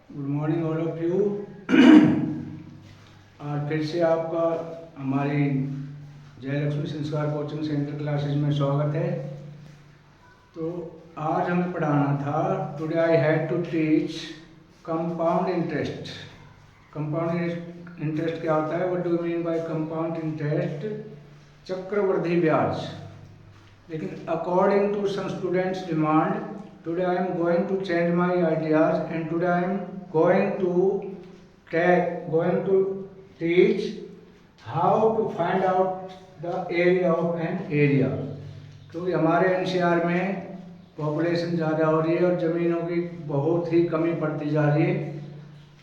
Good morning all of you. आज फिर से आपका हमारी जयलक्ष्मी संस्कार कोचिंग सेंटर क्लासेस में स्वागत है। तो आज हमें पढ़ाना था, today I had to teach compound interest. Compound interest क्या होता है? What do you mean by compound interest? चक्रवृद्धि ब्याज। लेकिन according to some students demand, today I am going to change my ideas and today I am going to teach how to find out the area of an area। क्योंकि हमारे NCR में population ज़्यादा हो रही है और ज़मीनों की बहुत ही कमी पड़ती जा रही है।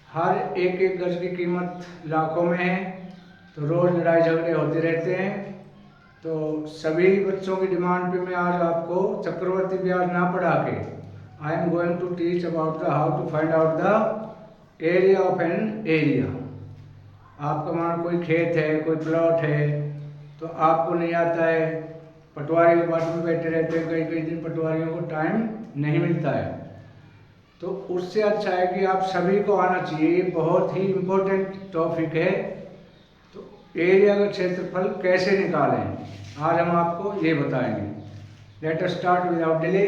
हर एक एक गज की कीमत लाखों में है, तो रोज़ लड़ाई झगड़े होते रहते हैं। तो सभी बच्चों की डिमांड पे मैं आज आपको चक्रवर्ती ब्याज ना पढ़ा के I am going to teach about the how to find out the area of an area. आपका मान कोई खेत है, कोई प्लॉट है, तो आपको नहीं आता है, पटवारी के पास में बैठे रहते हैं, कई कई दिन पटवारियों को टाइम नहीं मिलता है। तो उससे अच्छा है कि आप सभी को आना चाहिए, बहुत ही इम्पोर्टेंट टॉपिक है। तो एरिया का क्षेत्रफल कैसे निकालें, आज हम आपको ये बताएंगे। Let us start without delay.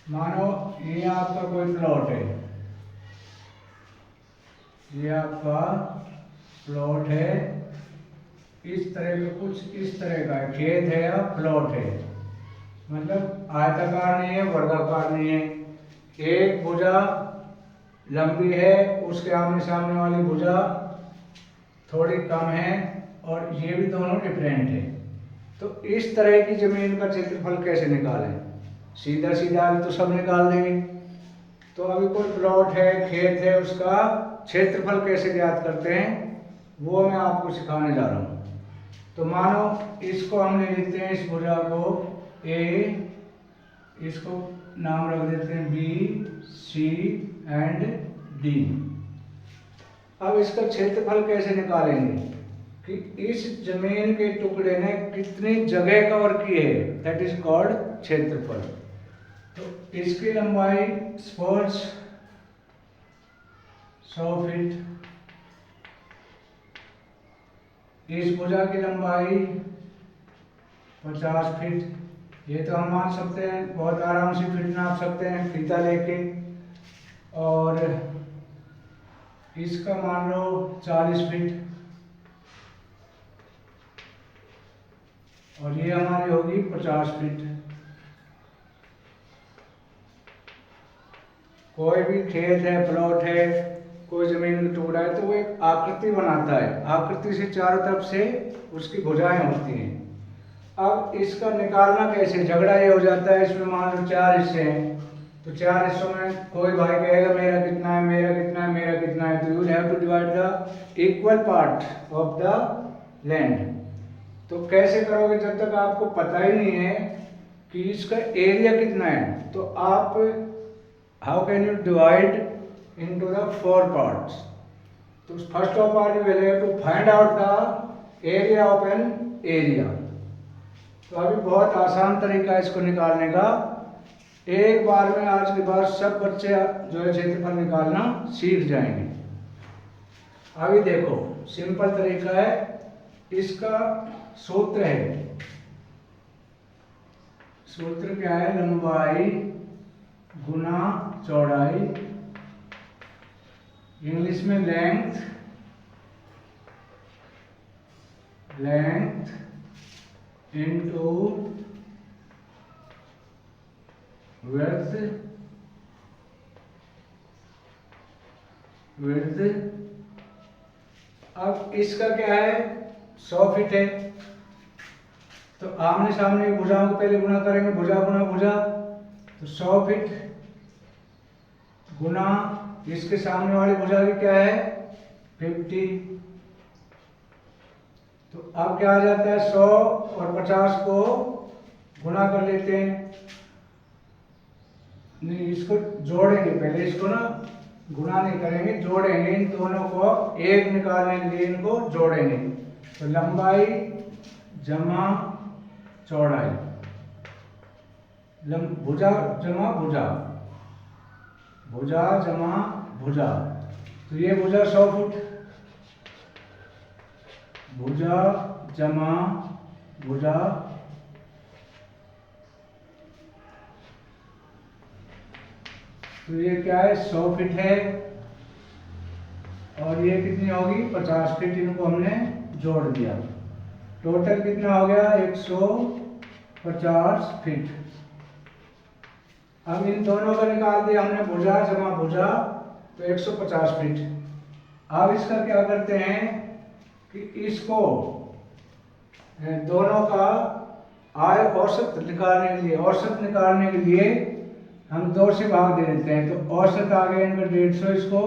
मानो ये आपका कोई प्लॉट है, ये आपका प्लॉट है, इस तरह का कुछ इस तरह का है, खेत है या प्लॉट है, मतलब आयताकार नहीं है, वर्गाकार नहीं है। एक भुजा लंबी है, उसके आमने सामने वाली भुजा थोड़ी कम है और ये भी दोनों डिफरेंट है। तो इस तरह की जमीन का क्षेत्रफल कैसे निकालें? सीधा सीधा तो सब निकाल देंगे। तो अभी कोई प्लॉट है, खेत है, उसका क्षेत्रफल कैसे ज्ञात करते हैं वो मैं आपको सिखाने जा रहा हूँ। तो मानो इसको हम ले लेते हैं, इस भुजा को ए, इसको नाम रख देते हैं बी, सी एंड डी। अब इसका क्षेत्रफल कैसे निकालेंगे कि इस जमीन के टुकड़े ने कितनी जगह कवर की है, दैट इज कॉल्ड क्षेत्रफल। तो इसकी लंबाई सपोज 100 फीट, इस भुजा की लंबाई 50 फीट। ये तो हम मान सकते हैं, बहुत आराम से फीट नाप सकते हैं फीता लेके। और इसका मान लो 40 फीट, और ये हमारी होगी 50 फीट। कोई भी खेत है, प्लॉट है, कोई जमीन का टुकड़ा है, तो वो एक आकृति बनाता है। आकृति से चारों तरफ से उसकी भुजाएं होती हैं। अब इसका निकालना कैसे? झगड़ा ये हो जाता है, इसमें मान लो 4 हिस्से हैं, तो 4 हिस्सों में कोई भाई कहेगा मेरा कितना है, मेरा कितना है, मेरा कितना है। तो you have to divide the equal part of the land. तो कैसे करोगे? जब तक आपको पता ही नहीं है कि इसका एरिया कितना है, तो आप how can you divide into the 4 parts? तो first of all you will have to find out the area of an area. तो अभी बहुत आसान तरीका है इसको निकालने का। एक बार में आज के बाद सब बच्चे जो है क्षेत्रफल निकालना सीख जाएंगे। अभी देखो, सिंपल तरीका है, इसका सूत्र है। सूत्र क्या है? लंबाई गुना चौड़ाई, इंग्लिश में length, length into width, width. अब इसका क्या है? 100 फीट है, तो आमने सामने की भुजाओं को पहले गुना करेंगे, भुजा गुना भुजा, तो 100 फीट गुना इसके सामने वाली भुजा की क्या है? 50। तो अब क्या आ जाता है? 100 और 50 को गुना कर लेते हैं, नहीं इसको जोड़ेंगे पहले, इसको ना गुना नहीं करेंगे, जोड़ेंगे। इन दोनों को एक निकालने के लिए इनको जोड़ेंगे। तो लंबाई जमा चौड़ाई, भुजा जमा भुजा, भुजा जमा भुजा, तो ये भुजा 100 फुट, भुजा जमा भुजा, तो ये क्या है 100 फीट है, और ये कितनी होगी 50 फीट, इनको हमने जोड़ दिया, टोटल कितना हो गया 150 फीट। अब इन दोनों का निकाल दिया हमने भुजा जमा भुजा, तो 150 फीट। अब इसका क्या करते हैं कि इसको दोनों का आय औसत निकालने के लिए, औसत निकालने के लिए हम 2 से भाग दे देते हैं, तो औसत आ गया इनका 150, इसको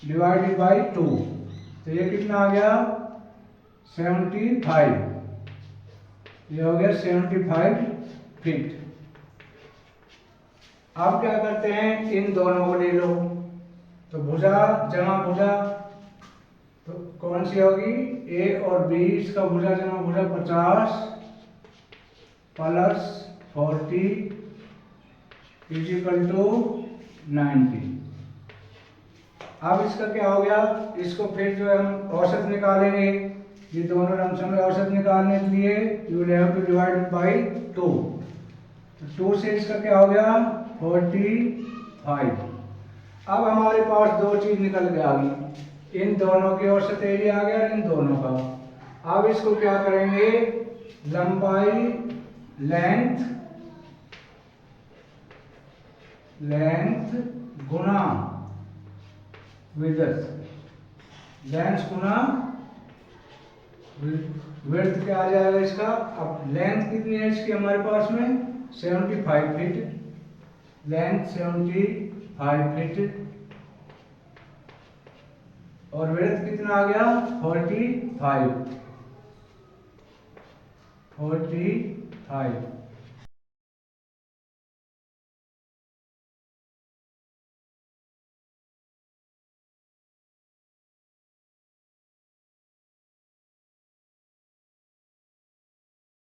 डिवाइडेड बाई 2, तो ये कितना आ गया 75, ये हो गया 75 फीट। अब क्या करते हैं इन दोनों को ले लो, तो भुजा जमा भुजा, तो कौन सी होगी ए और बी, इसका भुजा जमा भुजा 50 प्लस 40 इजिकल टू 90। अब इसका क्या हो गया, इसको फिर जो है हम औसत निकालेंगे, ये दोनों लमसम में औसत निकालने के लिए you will have to divide by 2, तो 2 से इसका क्या हो गया 45। अब हमारे पास 2 चीज निकल के आ गई, इन दोनों की औसत एरिया आ गया इन दोनों का। अब इसको क्या करेंगे, लंबाई लेंथ गुना विड्थ, लेंथ गुना विड्थ क्या आ जाएगा इसका। अब लेंथ कितनी है इसकी हमारे पास में 75 फीट, लेंथ 75 फीट, और विड्थ कितना आ गया 45।